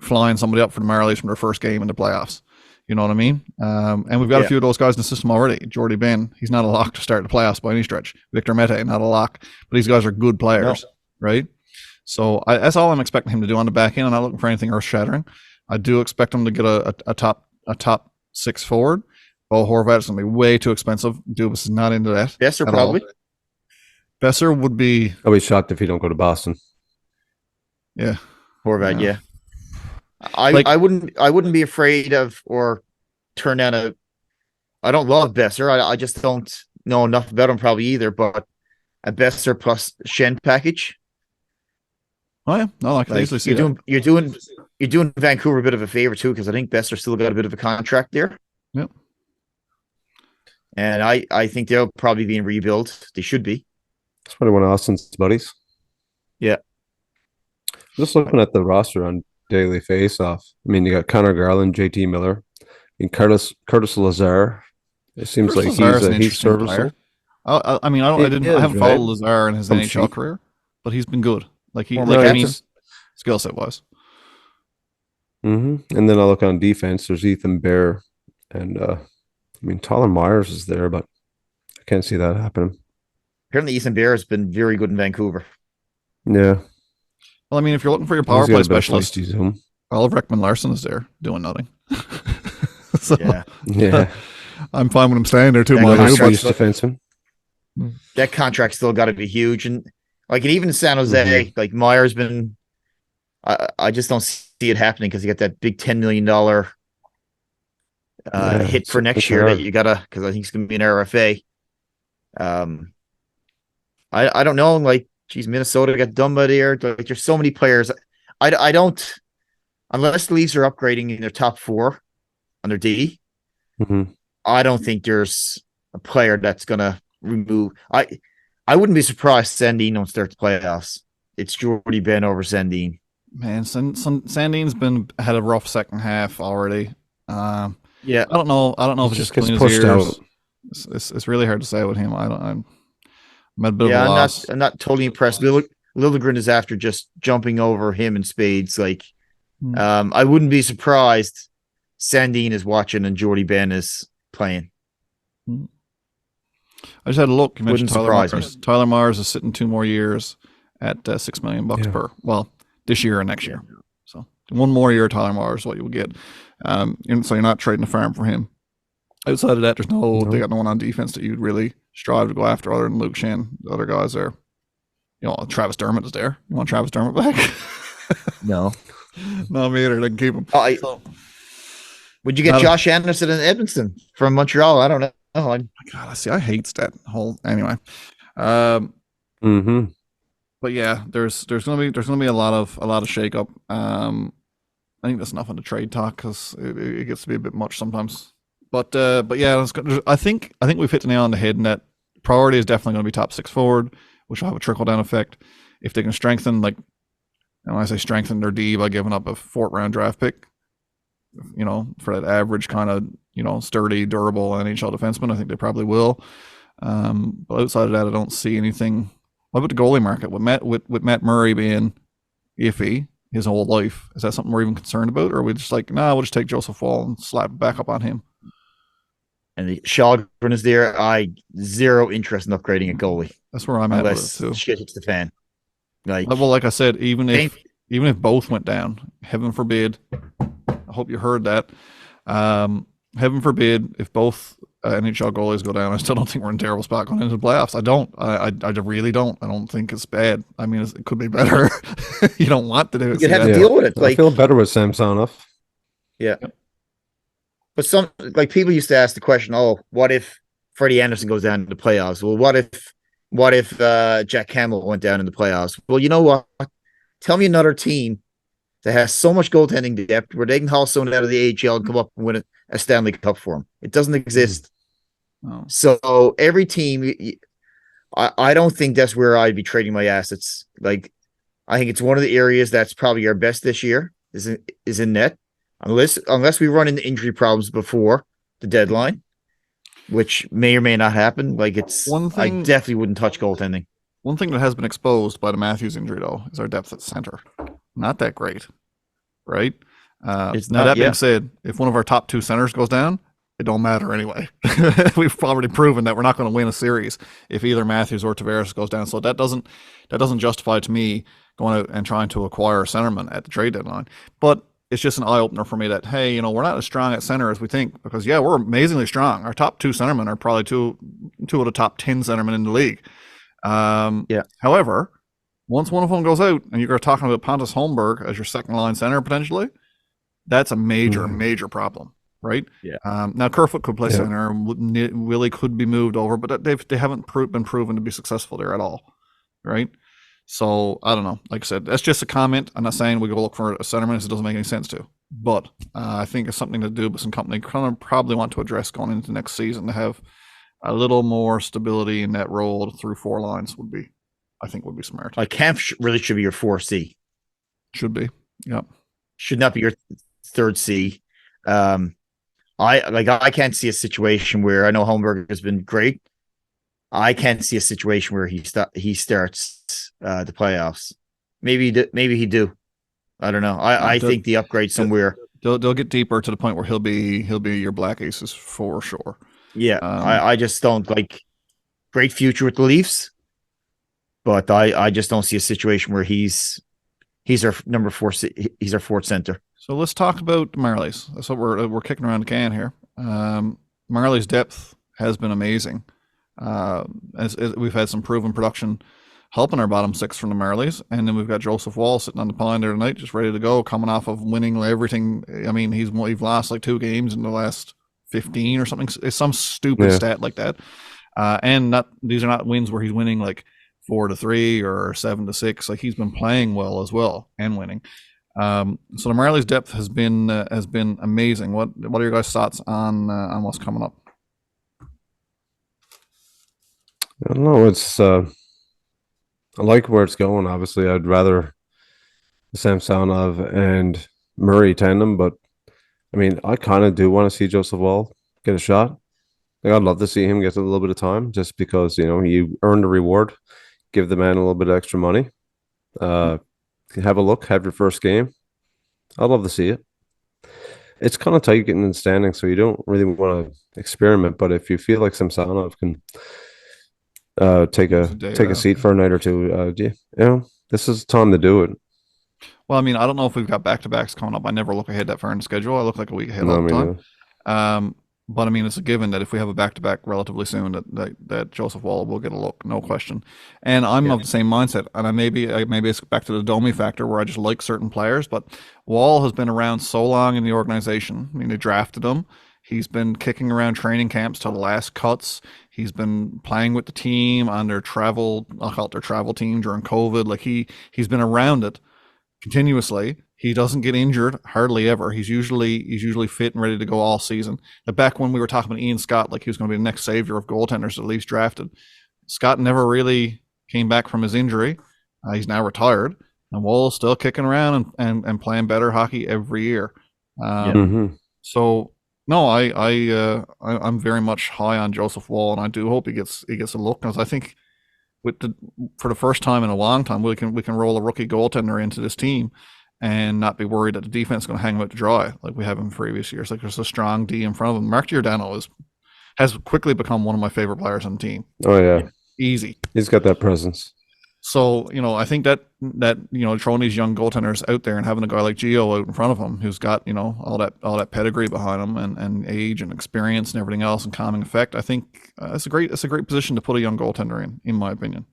flying somebody up for the Marlies from their first game in the playoffs. You know what I mean? And we've got a few of those guys in the system already. Jordy Ben, he's not a lock to start the playoffs by any stretch. Victor Mete, not a lock, but these guys are good players, right? So that's all I'm expecting him to do on the back end. I'm not looking for anything earth shattering. I do expect him to get a top six forward. Bo Horvat is going to be way too expensive. Dubas is not into that. Besser probably. Besser would be. I'll be shocked if he don't go to Boston. Yeah, Horvat. Yeah. I wouldn't be afraid of or turn down a. I don't love Besser. I just don't know enough about him probably either. But a Besser plus Shen package. Oh yeah, no, I can easily see you're doing Vancouver a bit of a favor too because I think Besser still got a bit of a contract there. Yep. And I think they'll probably be in rebuild. They should be. That's probably one of Austin's buddies. Yeah. Just looking at the roster on Daily Face-Off. I mean, you got Connor Garland, JT Miller, and Curtis Lazar. It seems like he's serviceable. I haven't followed Lazar in his NHL career, but he's been good. Like skill set wise. Mm-hmm. And then I look on defense. There's Ethan Bear, and Tyler Myers is there, but I can't see that happening. Apparently, Ethan Bear has been very good in Vancouver. Yeah. Well, I mean, if you're looking for your power play specialist, Oliver Ekman-Larsson is there doing nothing. So, yeah. I'm fine with him staying there too. That contract still got to be huge, and like even in San Jose, like Myers been. I just don't see it happening because you got that big $10 million hit for next year that you gotta because I think it's gonna be an RFA. I don't know. Like, geez, Minnesota got done by there. Like, there's so many players. I don't unless the Leafs are upgrading in their top four on their D. Mm-hmm. I don't think there's a player that's gonna remove. I wouldn't be surprised Sandin don't start the playoffs. It's Jordy Ben over Sandin. Man, Sandin's had a rough second half already. Yeah, I don't know if it just gets pushed out. It's really hard to say with him. I'm at a bit of a loss. I'm not totally impressed. Liljegren is after just jumping over him in spades. Like, I wouldn't be surprised. Sandin is watching and Jordy Ben is playing. I just had a look. You mentioned Wouldn't Tyler surprise me. Myers. Tyler Myers is sitting 2 more years at $6 million per. Well, this year and next year. So 1 more year, Tyler Myers is what you would get. So you're not trading a farm for him. Outside of that, they got no one on defense that you'd really strive to go after other than Luke Shin. The other guys there. Travis Dermott is there. You want Travis Dermott back? No. No, me either. They can keep him. Would you get Josh Anderson and Edmonton from Montreal? I don't know. God, I hate that whole. Anyway. But yeah, there's gonna be a lot of shakeup. I think that's enough on the trade talk because it gets to be a bit much sometimes. But yeah, I think we've hit the nail on the head in that priority is definitely going to be top 6 forward, which will have a trickle down effect. If they can strengthen, and when I say strengthen their D by giving up a 4th round draft pick, for that average kind of sturdy, durable NHL defenseman, I think they probably will. But outside of that, I don't see anything. What about the goalie market with Matt Murray being iffy his whole life? Is that something we're even concerned about, or are we just we'll just take Joseph Wall and slap it back up on him? And the Shogren is there. Zero interest in upgrading a goalie. That's where I'm at with it too. Shit hits the fan. Like I said, even if both went down, heaven forbid. I hope you heard that. Heaven forbid if both NHL goalies go down. I still don't think we're in a terrible spot going into the playoffs. I don't. I really don't. I don't think it's bad. I mean, it could be better. You don't want to do it. You'd have to deal with it. I feel better with Samsonov. Yeah. But some people used to ask the question, what if Freddie Anderson goes down in the playoffs? Well, what if Jack Campbell went down in the playoffs? Well, you know what? Tell me another team that has so much goaltending depth where they can haul someone out of the AHL and come up and win a Stanley Cup for them. It doesn't exist. Oh. So every team, I don't think that's where I'd be trading my assets. I think it's one of the areas that's probably our best this year is in net. Unless we run into injury problems before the deadline, which may or may not happen. I definitely wouldn't touch goaltending. One thing that has been exposed by the Matthews injury, though, is our depth at center. Not that great, right? Being said, if one of our top 2 centers goes down, it don't matter anyway. We've already proven that we're not going to win a series if either Matthews or Tavares goes down. So that doesn't justify to me going out and trying to acquire a centerman at the trade deadline. But it's just an eye-opener for me that, hey, we're not as strong at center as we think because, yeah, we're amazingly strong. Our top 2 centermen are probably two of the top 10 centermen in the league. However, once one of them goes out and you're talking about Pontus Holmberg as your second-line center potentially, that's a major problem, right? Yeah. Now, Kerfoot could play center. Willie could be moved over, but they haven't been proven to be successful there at all, right? So, I don't know. Like I said, that's just a comment. I'm not saying we go look for a centerman because it doesn't make any sense to. But I think it's something to do with some company probably want to address going into next season to have a little more stability in that role through 4 lines would be smart. Camp really should be your 4C. Should be. Yep. Should not be your 3rd C. I can't see a situation where I know Holmberg has been great. I can't see a situation where he starts the playoffs. Maybe he do. I don't know. I think the upgrade somewhere. They'll get deeper to the point where he'll be your black aces for sure. Yeah, I just don't great future with the Leafs, but I just don't see a situation where he's our number 4. He's our 4th center. So let's talk about Marlies. That's what we're kicking around the can here. Marlies' depth has been amazing. As we've had some proven production helping our bottom 6 from the Marlies, and then we've got Joseph Wall sitting on the pond there tonight, just ready to go, coming off of winning everything. I mean, he's lost 2 games in the last 15 or something. It's some stupid stat like that. And these are not wins where he's winning 4-3 or 7-6. He's been playing well as well and winning. So the Marlies' depth has been amazing. What are your guys' thoughts on what's coming up? I don't know. It's I like where it's going. Obviously, I'd rather Samsonov and Murray tandem, but I mean, I kind of do want to see Joseph Wall get a shot. I'd love to see him get a little bit of time, just because you earn the reward. Give the man a little bit of extra money. Have a look. Have your first game. I'd love to see it. It's kind of tight getting in the standing, so you don't really want to experiment. But if you feel like Samsonov can take a seat for a night or two. This is time to do it. Well, I mean, I don't know if we've got back-to-backs coming up. I never look ahead that far in the schedule. I look like a week ahead all the time. But I mean, it's a given that if we have a back-to-back relatively soon, that Joseph Wall will get a look, no question. And I'm of the same mindset. And maybe it's back to the Domi factor where I just like certain players. But Wall has been around so long in the organization. I mean, they drafted him. He's been kicking around training camps till the last cuts. He's been playing with the team on their travel. I'll call it their travel team during COVID. Like he's been around it continuously. He doesn't get injured hardly ever. He's usually fit and ready to go all season. But back when we were talking about Ian Scott, like he was going to be the next savior of goaltenders at least drafted, Scott never really came back from his injury. He's now retired, and Wall's still kicking around and playing better hockey every year. So no, I'm very much high on Joseph Wall, and I do hope he gets a look, because I think for the first time in a long time we can roll a rookie goaltender into this team and not be worried that the defense is going to hang him out to dry like we have in previous years. Like there's a strong D in front of him. Mark Giordano has quickly become one of my favorite players on the team. Oh yeah, easy. He's got that presence. So I think that throwing these young goaltenders out there and having a guy like Gio out in front of him who's got all that pedigree behind him and age and experience and everything else and calming effect, I think it's a great position to put a young goaltender in my opinion.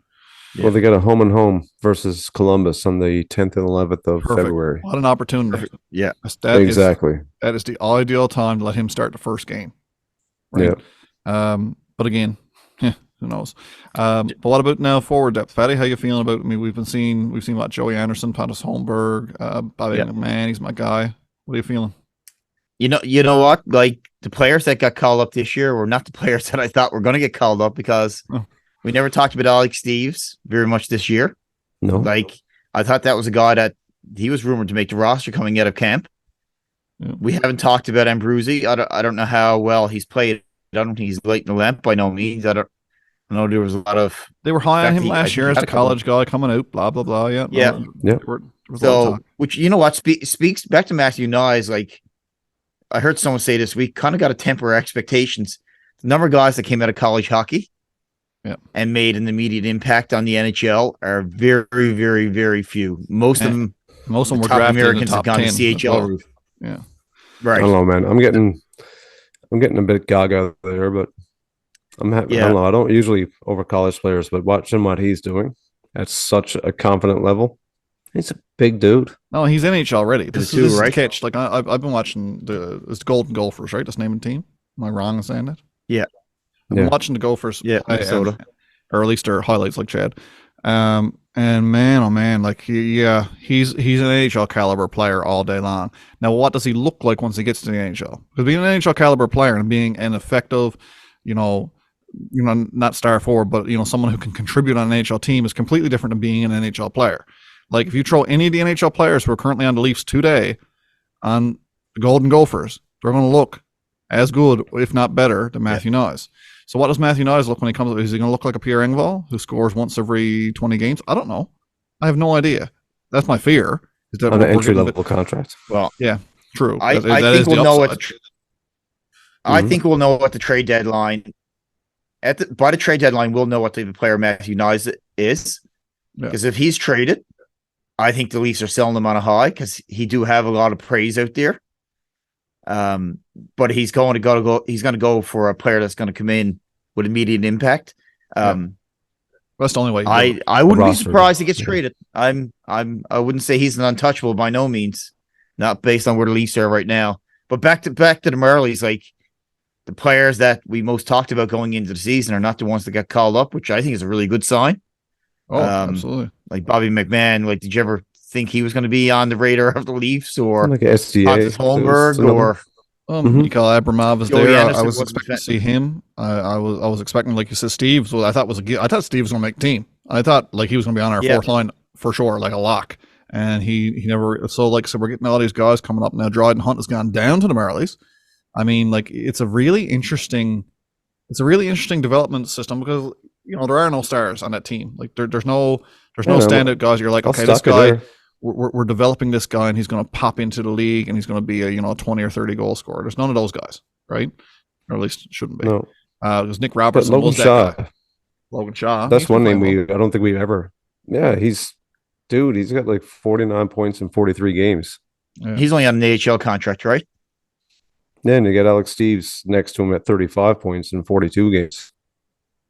Yeah. Well, they got a home and home versus Columbus on the 10th and 11th of February. What an opportunity. Perfect. Yeah, exactly. That is the ideal time to let him start the first game. Right? Yeah. But again, who knows? But what about now forward depth? Fatty, how you feeling about? I mean, we've seen what Joey Anderson, Pontus Holmberg, Bobby McMahon. He's my guy. What are you feeling? You know what? Like the players that got called up this year were not the players that I thought were going to get called up, because we never talked about Alex Steves very much this year. No, like I thought that was a guy that he was rumored to make the roster coming out of camp. Yeah. We haven't talked about Ambrosi. I don't know how well he's played. I don't think he's lighting the lamp by no means. I know there was a lot of. They were high on him last year as the college guy coming out. Blah blah blah. Yeah. So, which what speaks back to Matthew Nyes. Like I heard someone say this week, kind of got to temper our expectations. The number of guys that came out of college hockey. Yeah. And made an immediate impact on the NHL are very, very, very few. Most of them were drafted Americans have gone to CHL route. Yeah, right. I don't know, man. I'm getting a bit gaga there, but I'm happy. I don't know. I don't usually over college players, but watching what he's doing at such a confident level, he's a big dude. No, he's NHL ready. This is right? Catch. Like I've been watching it's Golden Gophers, right? That's the name of the team. Am I wrong in saying that? Yeah. I'm watching the Gophers, Minnesota, or at least their highlights, like Chad. And man, oh man, like he's an NHL caliber player all day long. Now, what does he look like once he gets to the NHL? Because being an NHL caliber player and being an effective, not star forward, but someone who can contribute on an NHL team is completely different than being an NHL player. Like if you throw any of the NHL players who are currently on the Leafs today on the Golden Gophers, they're going to look as good, if not better, than Matthew Nyes. So what does Matthew Nyes look when he comes up? Is he going to look like a Pierre Engvall who scores once every 20 games? I don't know. I have no idea. That's my fear. Is that on an entry-level contract? Well, yeah, true. I think we'll know what. I think we'll know what the trade deadline. By the trade deadline, we'll know what the player Matthew Nyes is. Because if he's traded, I think the Leafs are selling him on a high because he do have a lot of praise out there. But he's going to go for a player that's going to come in with immediate impact. That's the only way. I wouldn't be surprised he gets traded. I wouldn't say he's an untouchable by no means, not based on where the Leafs are right now. But back to the Marlies, like the players that we most talked about going into the season are not the ones that got called up, which I think is a really good sign. Oh, absolutely. Like Bobby McMahon, like did you ever think he was going to be on the radar of the Leafs, or like SDA, Holmberg, or Mikhail Abramov is there? I was expecting to see him. I was expecting, like you said, Steve. Well, I thought Steve was going to make the team. I thought like he was going to be on our fourth line for sure, like a lock. And he never. So like so, we're getting all these guys coming up now. Dryden Hunt has gone down to the Marlies. I mean, like it's a really interesting development system because there are no stars on that team. Like there's no standout guys. You're like, okay, this guy. We're developing this guy and he's going to pop into the league and he's going to be a 20 or 30 goal scorer. There's none of those guys, right? Or at least it shouldn't be. No. Because Nick Robertson was that guy. Logan Shaw. That's He's been one name playing I don't think we've ever. Yeah, he's got like 49 points in 43 games. well. Yeah. He's only on an AHL contract, right? Yeah, and you get Alex Steves next to him at 35 points in 42 games.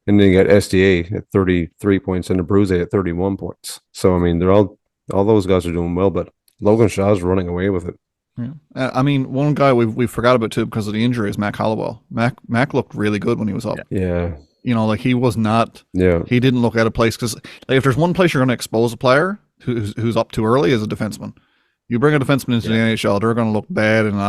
And then you got SDA at 33 points and the Bruce at 31 points. So, I mean, they're all those guys are doing well, but Logan Shaw's running away with it. Yeah. I mean, one guy we forgot about too because of the injury is Mac Hollowell. Mac looked really good when he was up. Yeah. You know, like he was not. Yeah. He didn't look out of place because if there's one place you're going to expose a player who's up too early is a defenseman. You bring a defenseman into the NHL, they're going to look bad in an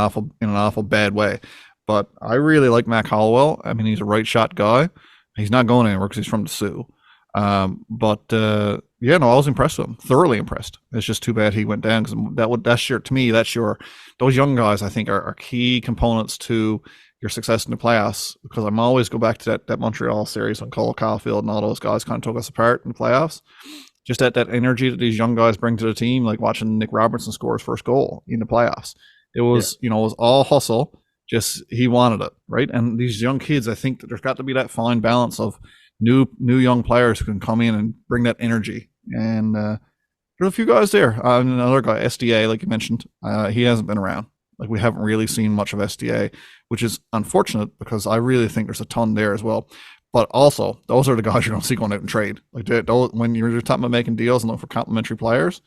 awful bad way. But I really like Mac Hollowell. I mean, he's a right shot guy. He's not going anywhere because he's from the Sioux. I was impressed with him. Thoroughly impressed. It's just too bad he went down because those young guys I think are key components to your success in the playoffs. Because I'm always go back to that Montreal series when Cole Caulfield and all those guys kind of took us apart in the playoffs. Just that energy that these young guys bring to the team, like watching Nick Robertson score his first goal in the playoffs. It was it was all hustle. Just he wanted it, right? And these young kids, I think that there's got to be that fine balance of new young players who can come in and bring that energy. And there's a few guys there. Another guy, SDA, like you mentioned, he hasn't been around. Like we haven't really seen much of SDA, which is unfortunate because I really think there's a ton there as well. But also, those are the guys you're going to see going out and trade. Like when you're talking about making deals and looking for complementary players,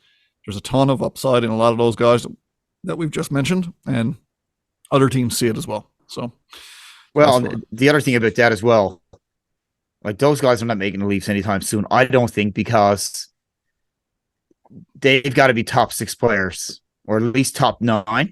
there's a ton of upside in a lot of those guys that we've just mentioned, and other teams see it as well. So, well, the other thing about that as well, like those guys are not making the Leafs anytime soon. I don't think because they've got to be top 6 players or at least top 9.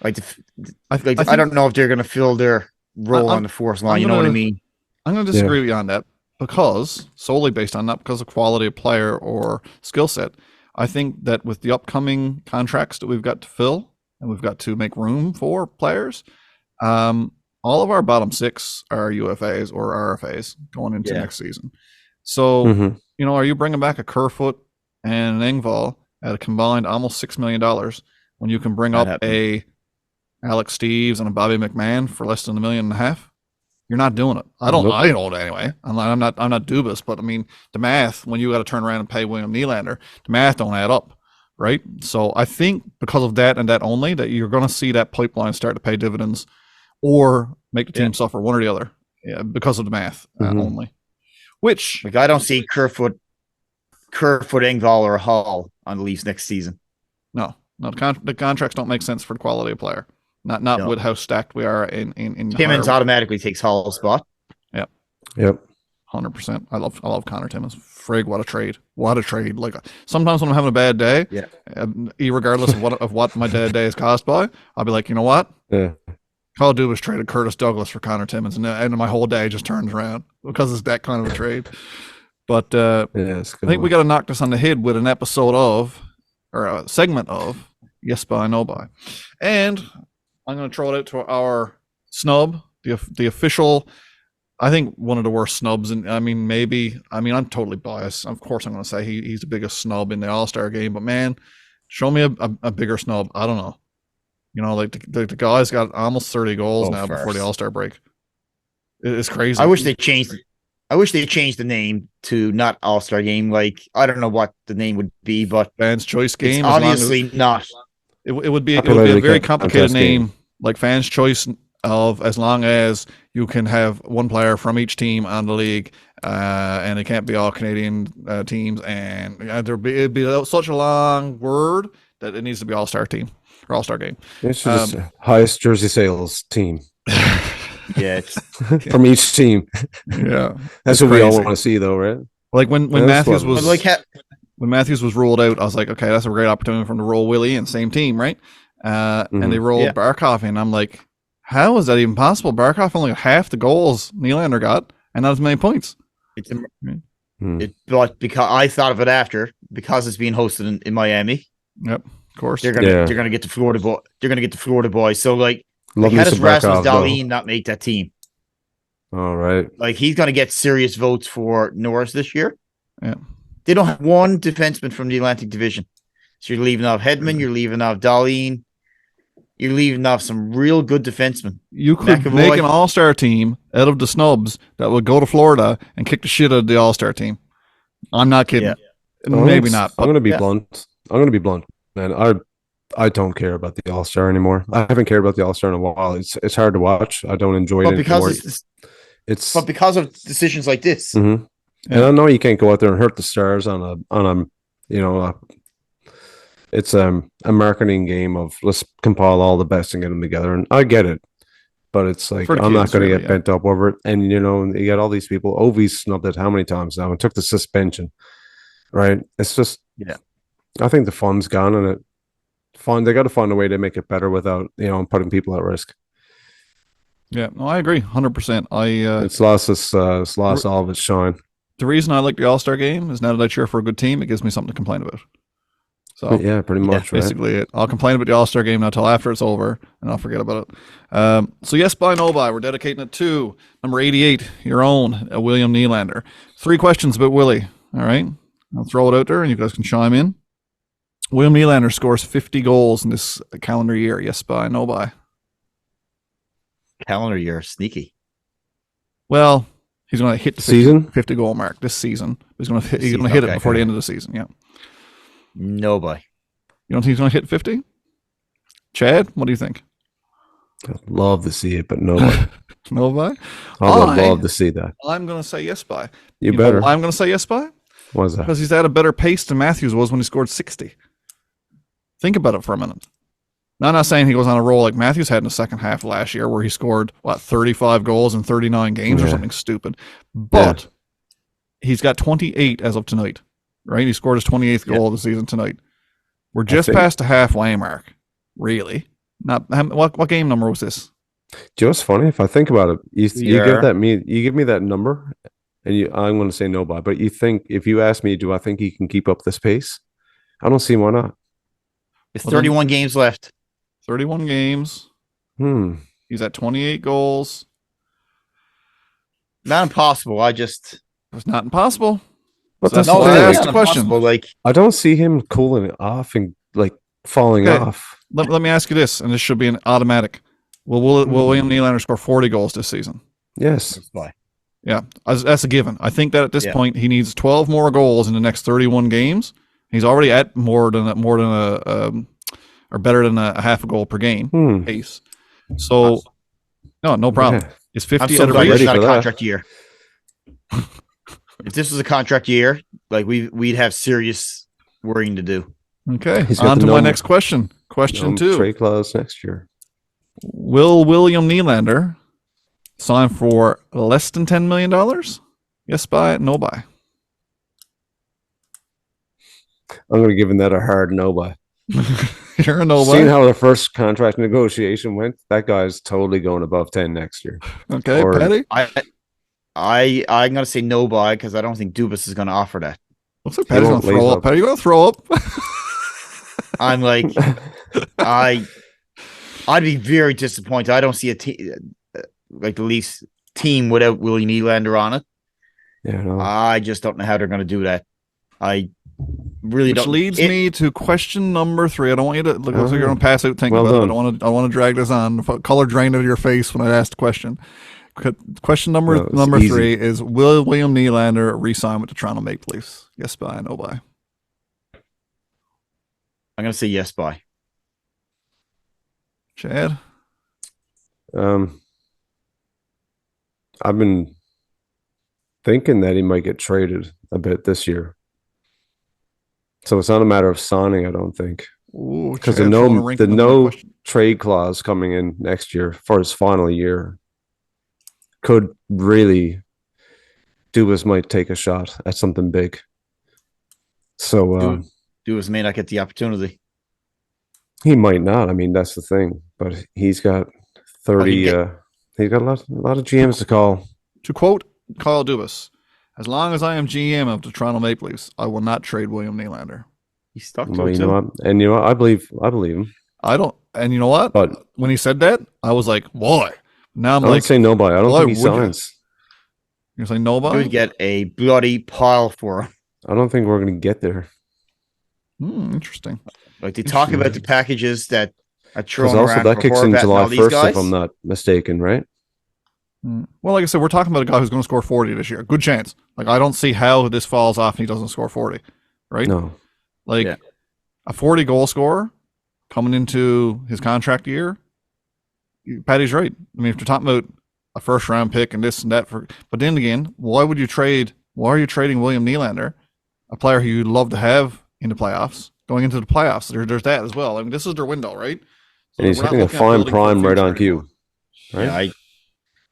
I don't know if they're going to fill their role on the fourth line. You know what I mean? I'm going to disagree with you on that because solely based on that, because of quality of player or skill set. I think that with the upcoming contracts that we've got to fill and we've got to make room for players, all of our bottom 6 are UFAs or RFAs going into next season. So, are you bringing back a Kerfoot and an Engvall at a combined almost $6 million when you can bring up a Alex Steves and a Bobby McMahon for less than $1.5 million? You're not doing it. I don't anyway. I'm not dubious, but I mean the math when you got to turn around and pay William Nylander, the math don't add up, right? So I think because of that and that only, that you're going to see that pipeline start to pay dividends, or make the team suffer, one or the other, because of the math only. Which I don't see Kerfoot, Engvall, or Hall on the Leafs next season. No, the contracts don't make sense for the quality of player. Not with how stacked we are in Timmins automatically takes Hall's spot. Yep. 100%. I love Connor Timmins. Frig, what a trade! What a trade! Like sometimes when I'm having a bad day, regardless of what my bad day is caused by, I'll be like, you know what? Yeah. All I'll do is traded Curtis Douglas for Connor Timmins, and my whole day just turns around because it's that kind of a trade. But I think we got to knock this on the head with an episode of, or a segment of, Yes By, No By. And I'm going to throw it out to our snub, the official, I think one of the worst snubs. And I'm totally biased. Of course, I'm going to say he's the biggest snub in the All-Star game. But man, show me a bigger snub. I don't know. Like the guy's got almost 30 goals now before the All-Star break. It's crazy. I wish they changed the name to not All-Star game. Like, I don't know what the name would be, but Fans Choice Game. Obviously not. It would be a very complicated name, like Fans Choice of, as long as you can have one player from each team on the league, and it can't be all Canadian teams, and it'd be such a long word that it needs to be All-Star team or All-Star game. It's just highest jersey sales team. Yeah, from each team. Yeah, that's what we all want to see, though, right? Like when Matthews was when Matthews was ruled out, I was like, okay, that's a great opportunity for him to roll Willie in, same team, right? And they rolled Barkov in. I'm like, how is that even possible? Barkov only got half the goals Nylander got, and not as many points. But because I thought of it after, because it's being hosted in Miami. Yep, of course. They're gonna get the Florida boy. They're gonna get the Florida boys. So how does Rasmus Dahlin not make that team? All right. Like, he's gonna get serious votes for Norris this year. Yeah. They don't have one defenseman from the Atlantic Division. So you're leaving off Hedman, you're leaving off Dahlin. you're leaving off some real good defensemen. You could McAvoy. make an all-star team out of the snubs that would go to Florida and kick the shit out of the all-star team. I'm not kidding. Yeah. Maybe not. I'm going to be yeah. blunt. I'm going to be blunt, man. I don't care about the All Star anymore. I haven't cared about the All Star in a while. It's hard to watch. I don't enjoy But it because anymore. but because of decisions like this, Mhm. And I know you can't go out there and hurt the stars on a it's a marketing game of let's compile all the best and get them together. And I get it, but it's like For the I'm not kids, going to really, get bent up over it. And you got all these people. Ovi's snubbed it how many times now and took the suspension. Right? It's just I think the fun's gone and it. They got to find a way to make it better without putting people at risk. Yeah, no, I agree, 100%. It's lost all of its shine. The reason I like the All-Star game is now that I cheer for a good team, it gives me something to complain about. So Yeah, pretty much. Right? basically it. I'll complain about the All-Star game not till after it's over, and I'll forget about it. So yes, by no by, we're dedicating it to number 88, your own William Nylander. 3 questions about Willie. All right, I'll throw it out there, and you guys can chime in. William Nylander scores 50 goals in this calendar year. Yes, by no by. calendar year sneaky. Well, he's going to hit the Season? 50 goal mark this season. He's going to hit Season, it okay. before the end of the season. Yeah. No boy. You don't think he's going to hit 50? Chad, what do you think? I'd love to see it, but no. I No by? would love to see that. I'm going to say yes by. You know better. why I'm going to say yes by? What is that? Because he's at a better pace than Matthews was when he scored 60. Think about it for a minute. Now, I'm not saying he goes on a roll like Matthews had in the second half last year where he scored, 35 goals in 39 games or something stupid. But he's got 28 as of tonight, right? He scored his 28th goal of the season tonight. We're just past the halfway mark, really. Not what game number was this? Just funny if I think about it. You give me that number, and I'm going to say no by. But you think if you ask me, do I think he can keep up this pace? I don't see why not. It's 31 games left. 31 games. He's at 28 goals. Not impossible. It's not impossible. But So that's no, the thing. that's the question. Like I don't see him cooling it off and like falling off. Let me ask you this, and this should be an automatic. Will William Nylander score 40 goals this season? Yes. Yeah, that's a given. I think that at this point he needs 12 more goals in the next 31 games. He's already at more than or better than a half a goal per game pace. So no problem. Yeah. Is 50 I'm so out of glad reach? it's not a for that. contract year. If this was a contract year, like we'd have serious worrying to do. Okay, He's got on the to my number. next question. Question 2. Trade clause next year. Will William Nylander sign for less than $10 million? Yes by, no by. I'm going to give him that a hard no by. You're a no Seeing by. how the first contract negotiation went, that guy's totally going above 10 next year. Okay, or- Patty? I'm gonna say no buy because I don't think Dubas is gonna offer that. Looks like Patty's going won't to throw lace up. up. Patty, you going to throw up? I'm like, I'd be very disappointed. I don't see a team like the Leafs team without Willie Nylander on it. Yeah, no. I just don't know how they're going to do that. I really Which don't. leads me to question number 3. I don't want you to look like you're going to pass out thinking Well about it. done. I want to drag this on. Color drain out of your face when I ask the question. Question number No, it's easy. 3 is: will William Nylander re-sign with the Toronto Maple Leafs? Yes by, no by. I'm going to say yes by. Chad? I've been thinking that he might get traded a bit this year. So it's not a matter of signing, I don't think. Because the no trade clause coming in next year for his final year could really Dubas might take a shot at something big. So Dubas may not get the opportunity. he might not. I mean, that's the thing. But he's got 30. He's got a lot of GMs to call. To quote Kyle Dubas, as long as I am GM of the Toronto Maple Leafs, I will not trade William Nylander. He's stuck to Well, it you too. know what? And you know what? I believe him. I don't, and you know what? But When he said that, I was like, boy. Now I'm I would like, say no by. I don't why think he would you? signs. you're saying no You by? would get a bloody pile for him. I don't think we're going to get there. Interesting. Like they talk about the packages that Because also that kicks in July 1st, if I'm not mistaken, right? Well, like I said, we're talking about a guy who's going to score 40 this year. Good chance. Like, I don't see how this falls off and he doesn't score 40, right? No. Like, a 40 goal scorer coming into his contract year, Patty's right. I mean, if you're talking about a first round pick and this and that, but then again, why are you trading William Nylander, a player who you'd love to have in the playoffs, going into the playoffs? There's that as well. I mean, this is their window, right? So and he's hitting a fine prime right on cue. Right? Yeah,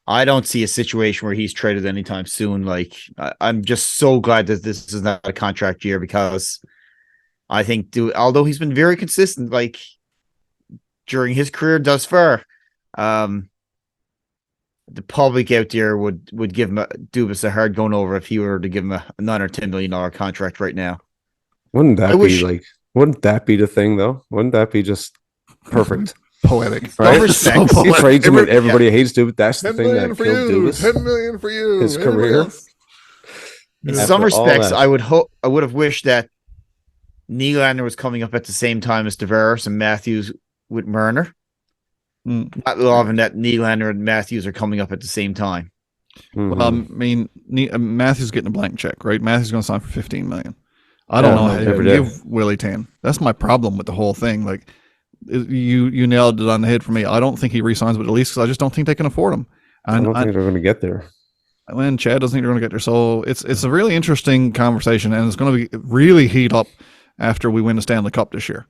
I don't see a situation where he's traded anytime soon. Like, I'm just so glad that this is not a contract year, because I think, although he's been very consistent, like during his career thus far, the public out there would give him Dubas a hard going over if he were to give him a $9 or $10 million contract right now. Wouldn't that be the thing though? Wouldn't that be just perfect? Poetic, right? He trades him and everybody hates Dubas. That's the thing that killed Dubas. $10 million for you. His career. In some respects, I would have wished that Nylander was coming up at the same time as Tavares and Matthews with Marner. Not loving that Nylander and Matthews are coming up at the same time. Well, I mean, Matthews getting a blank check, right? Matthews going to sign for $15 million. I don't know how you give Willie 10. That's my problem with the whole thing. Like, you nailed it on the head for me. I don't think he re-signs with the Leafs because I just don't think they can afford him. I don't think they're going to get there. When Chad doesn't think they're going to get there, so it's a really interesting conversation, and it's going to be really heat up after we win the Stanley Cup this year,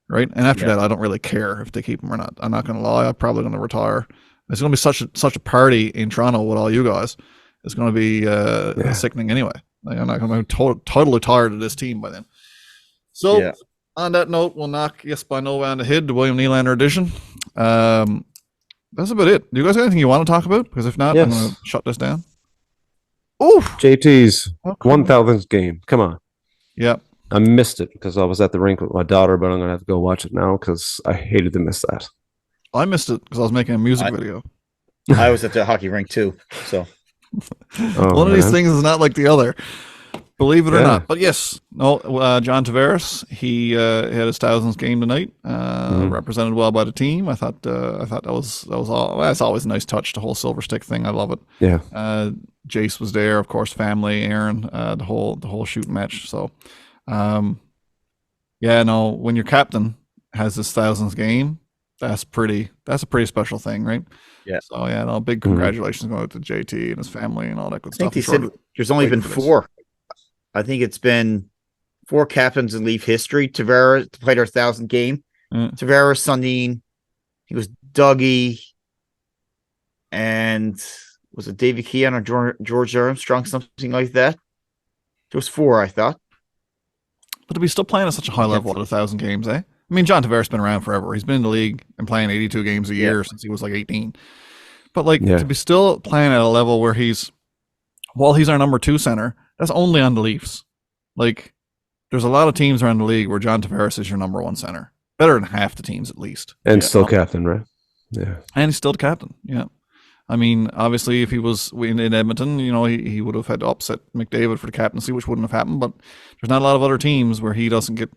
right? And after that, I don't really care if they keep him or not. I'm not going to lie. I'm probably going to retire. It's going to be such a party in Toronto with all you guys. It's going to be sickening anyway. Like, I'm not going to be totally tired of this team by then. So on that note, we'll knock Yes by No on the head, the William Nylander edition. That's about it. Do you guys have anything you want to talk about? Because if not, I'm going to shut this down. Oh, JT's 1000th game. Come on. Yep. I missed it because I was at the rink with my daughter, but I'm going to have to go watch it now because I hated to miss that. I missed it because I was making a music video. I was at the hockey rink too. So one of these things is not like the other. Believe it or not. But yes, John Tavares, he had his 1000th game tonight. Represented well by the team. I thought that was all. Well, that's always a nice touch, the whole silver stick thing. I love it. Yeah. Jace was there, of course, family, Aaron, the whole shooting match. So, when your captain has his 1000th game, that's a pretty special thing, right? Yeah. So big congratulations going out to JT and his family and all that good stuff. I think they said there's only been 4. I think it's been 4 captains in Leaf history. Tavares played our 1000th game. Tavares, Sundin, he was Dougie, and was it Davey Keon or George Armstrong, something like that? There was 4, I thought. But to be still playing at such a high level at 1,000 games, eh? I mean, John Tavares has been around forever. He's been in the league and playing 82 games a year since he was like 18. But to be still playing at a level where he's our number 2 center, that's only on the Leafs. Like, there's a lot of teams around the league where John Tavares is your number 1 center. Better than half the teams, at least. And still captain, right? Yeah. And he's still the captain, yeah. I mean, obviously, if he was in Edmonton, he would have had to upset McDavid for the captaincy, which wouldn't have happened. But there's not a lot of other teams where he doesn't get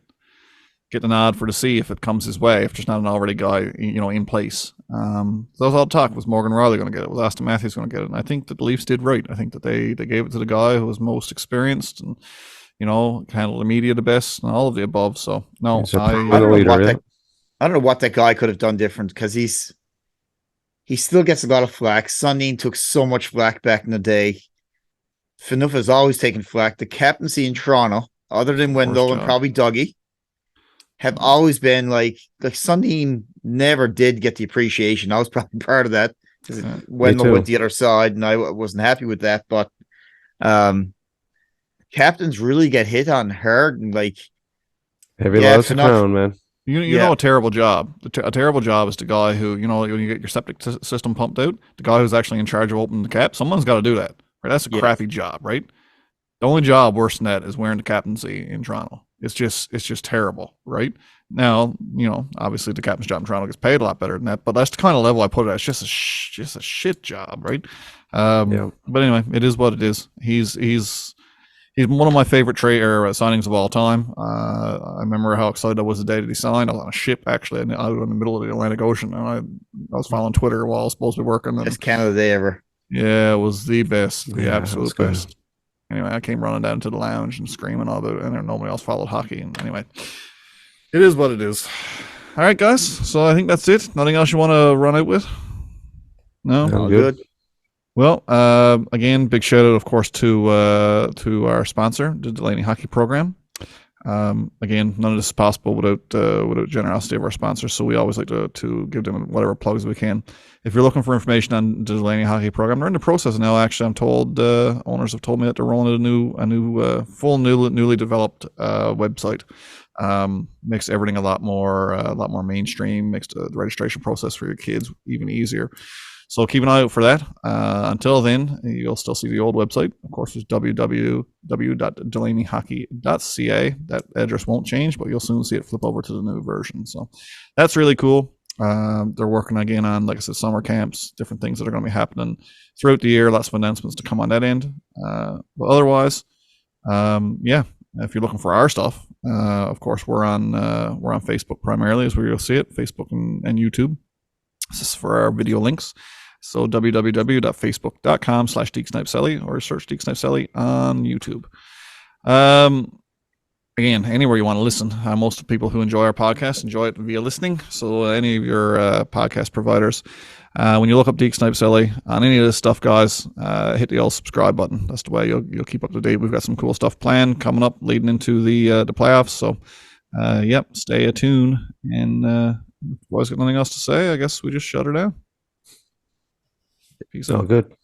the nod for the C if it comes his way, if there's not an already guy, in place. So that was all talk. Was Morgan Riley going to get it? Was Austin Matthews going to get it? And I think that the Leafs did right. I think that they gave it to the guy who was most experienced and, handled the media the best and all of the above. So, no, I don't know what that guy could have done different, because he still gets a lot of flack. Sundin took so much flack back in the day. Phaneuf's always taken flack. The captaincy in Toronto, other than Wendell and probably Dougie, have always been like Sundin never did get the appreciation. I was probably part of that because Wendell went the other side, and I wasn't happy with that. But captains really get hit on hard, and heavy loads to crown, man. You know a terrible job. A terrible job is the guy who, when you get your septic system pumped out, the guy who's actually in charge of opening the cap. Someone's got to do that. Right? That's a crappy job, right? The only job worse than that is wearing the captaincy in Toronto. It's just terrible, right? Now, obviously the captain's job in Toronto gets paid a lot better than that, but that's the kind of level I put it at. It's just a shit job, right? But anyway, it is what it is. He's He's one of my favorite signings of all time. I remember how excited I was the day that he signed. I was on a ship actually, and out in the middle of the Atlantic Ocean, and I was following Twitter while I was supposed to be working. Best Canada Day ever. Yeah, it was the best, the Yeah, absolute good. best. Anyway, I came running down to the lounge and screaming all about it, and nobody else followed hockey. And anyway, it is what it is. All right, guys. So I think that's it. Nothing else you want to run out with? No. Yeah. All good. good. Well, again, big shout out, of course, to our sponsor, the Delaney Hockey Program. Again, none of this is possible without generosity of our sponsors. So we always like to give them whatever plugs we can. If you're looking for information on the Delaney Hockey Program, they're in the process now. Actually, I'm told owners have told me that they're rolling out a newly developed website. Makes everything a lot more mainstream. Makes the registration process for your kids even easier. So keep an eye out for that. Until then, you'll still see the old website. Of course, it's www.delaneyhockey.ca. That address won't change, but you'll soon see it flip over to the new version. So that's really cool. They're working again on, like I said, summer camps, different things that are going to be happening throughout the year. Lots of announcements to come on that end. But otherwise, yeah, if you're looking for our stuff, of course, we're on Facebook primarily, is where you'll see it. Facebook and YouTube. This is for our video links. So www.facebook.com/DeekSnipeSelly or search Deek Snipeselly on YouTube. Again, anywhere you want to listen. Most people who enjoy our podcast enjoy it via listening. So any of your podcast providers, when you look up Deek Snipeselly on any of this stuff, guys, hit the old subscribe button. That's the way you'll keep up to date. We've got some cool stuff planned coming up leading into the playoffs. So, yep, stay attuned. And if you guys got nothing else to say, I guess we just shut her down. Peace All out. good.